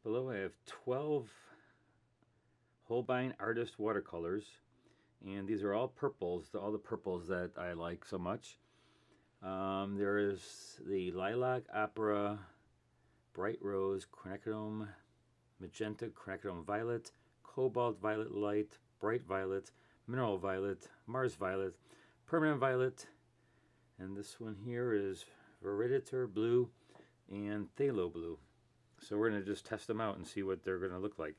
Below I have 12 Holbein Artist Watercolors, and these are all purples, all the purples that I like so much. There is the Lilac, Opera, Bright Rose, Quinacridone Magenta, Quinacridone Violet, Cobalt Violet Light, Bright Violet, Mineral Violet, Mars Violet, Permanent Violet, and this one here is Viriditor Blue and Phthalo Blue. So we're going to just test them out and see what they're going to look like.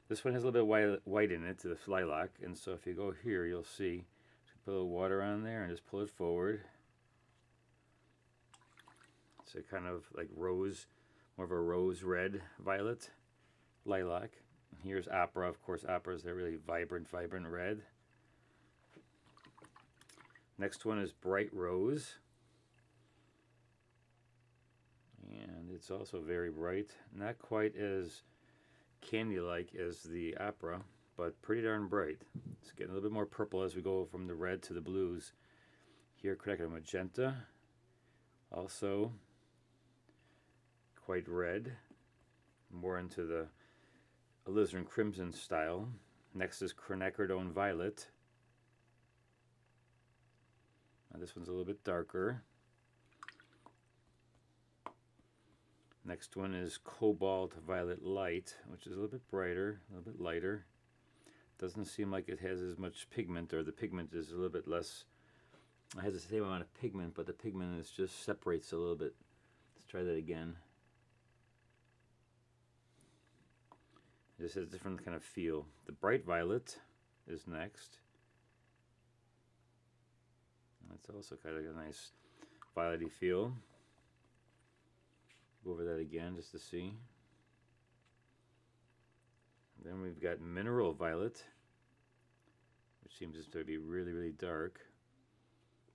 This one has a little bit of white in it, the lilac, and so if you go here, you'll see. Put a little water on there and just pull it forward. It's a kind of like rose, more of a rose red violet, lilac. And here's Opera. Of course, Opera is a really vibrant red. Next one is Bright Rose. And it's also very bright. Not quite as candy-like as the Opera, but pretty darn bright. It's getting a little bit more purple as we go from the red to the blues. Here, Quinacridone Magenta, also quite red, more into the alizarin crimson style. Next is Quinacridone Violet. Now this one's a little bit darker. Next one is Cobalt Violet Light, which is a little bit brighter, a little bit lighter. Doesn't seem like it has as much pigment, or the pigment is a little bit less. It has the same amount of pigment, but the pigment is just separates a little bit. Let's try that again. It just has a different kind of feel. The Bright Violet is next. It's also kind of a nice violety feel. Go over that again just to see. Then we've got Mineral Violet, which seems to be really dark.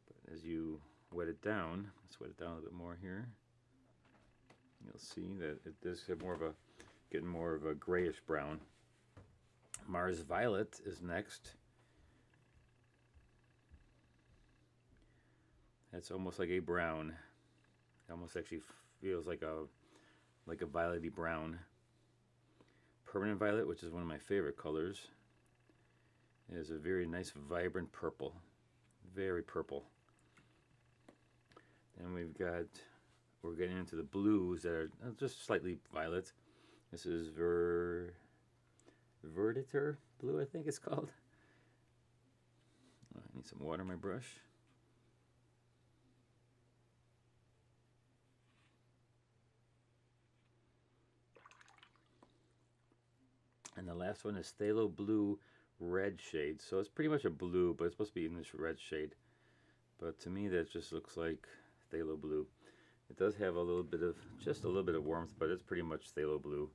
But as you wet it down, let's wet it down a little bit more here. You'll see that it does have getting more of a grayish brown. Mars Violet is next. That's almost like a brown. It almost actually feels like a violety brown. Permanent Violet, which is one of my favorite colors, is a very nice vibrant purple, very purple. Then we're getting into the blues that are just slightly violet. This is Viriditor Blue, I think it's called. I need some water on my brush. And the last one is Phthalo Blue red shade. So it's pretty much a blue, but it's supposed to be in this red shade. But to me, that just looks like Phthalo Blue. It does have just a little bit of warmth, but it's pretty much Phthalo Blue.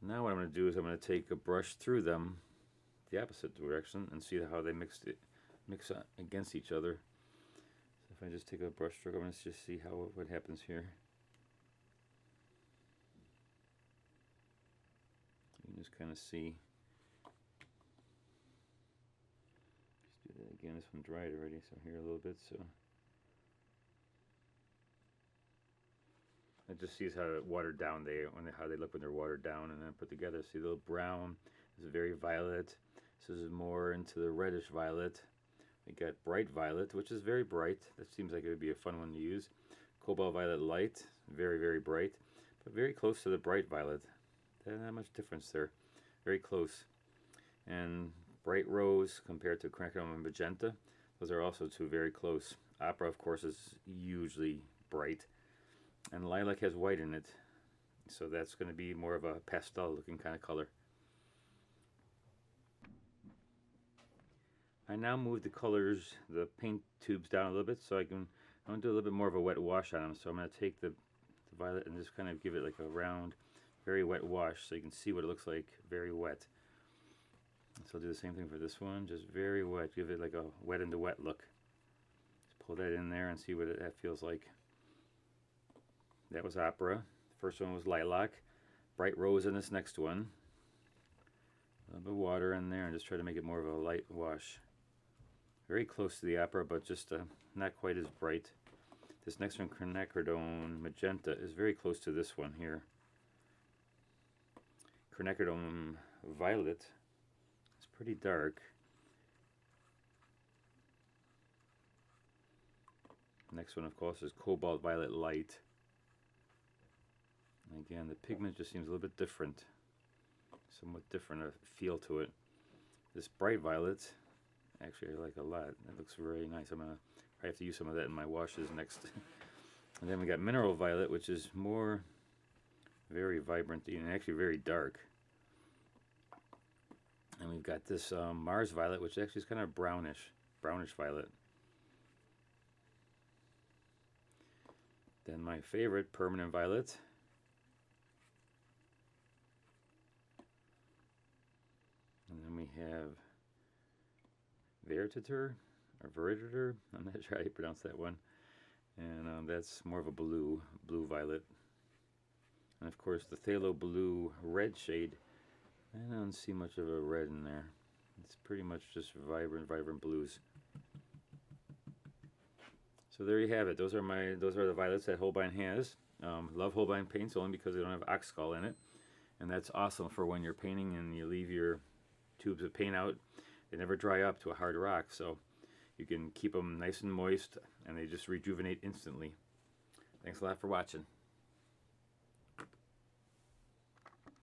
Now what I'm going to do is I'm going to take a brush through them the opposite direction and see how they mix against each other. So if I just take a brush stroke, I'm going to just see what happens here. You can just kind of see. Just do that again. This one dried already, so here a little bit. So it just sees how watered down how they look when they're watered down, and then put together. See, the little brown is very violet. This is more into the reddish violet. We got Bright Violet, which is very bright. That seems like it would be a fun one to use. Cobalt Violet Light, very bright, but very close to the Bright Violet. Not much difference there. Very close. And Bright Rose compared to Quinacridone and Magenta. Those are also two very close. Opera, of course, is hugely bright. And Lilac has white in it. So that's going to be more of a pastel looking kind of color. I now move the colors, the paint tubes down a little bit so I want to do a little bit more of a wet wash on them. So I'm going to take the violet and just kind of give it like a round, very wet wash so you can see what it looks like, very wet. So I'll do the same thing for this one, just very wet, give it like a wet into wet look. Just pull that in there and see what that feels like. That was Opera. The first one was Lilac. Bright Rose in this next one. A little bit of water in there and just try to make it more of a light wash. Very close to the Opera, but just not quite as bright. This next one, Quinacridone Magenta, is very close to this one here. Quinacridone Violet. It's pretty dark. Next one, of course, is Cobalt Violet Light. And again, the pigment just seems a little bit different. Somewhat different feel to it. This Bright Violet, actually I like a lot. It looks very nice. I'm going to probably have to use some of that in my washes next. And then we got Mineral Violet, which is more very vibrant and actually very dark. And we've got this Mars Violet, which actually is kind of brownish violet. Then my favorite, Permanent Violet. And then we have Veritator, or Veritator, I'm not sure how you pronounce that one. And that's more of a blue violet. And of course the Phthalo Blue red shade, I don't see much of a red in there. It's pretty much just vibrant blues. So there you have it. Those are the violets that Holbein has. Love Holbein paints only because they don't have OxGall in it. And that's awesome for when you're painting and you leave your tubes of paint out. They never dry up to a hard rock, so you can keep them nice and moist and they just rejuvenate instantly. Thanks a lot for watching.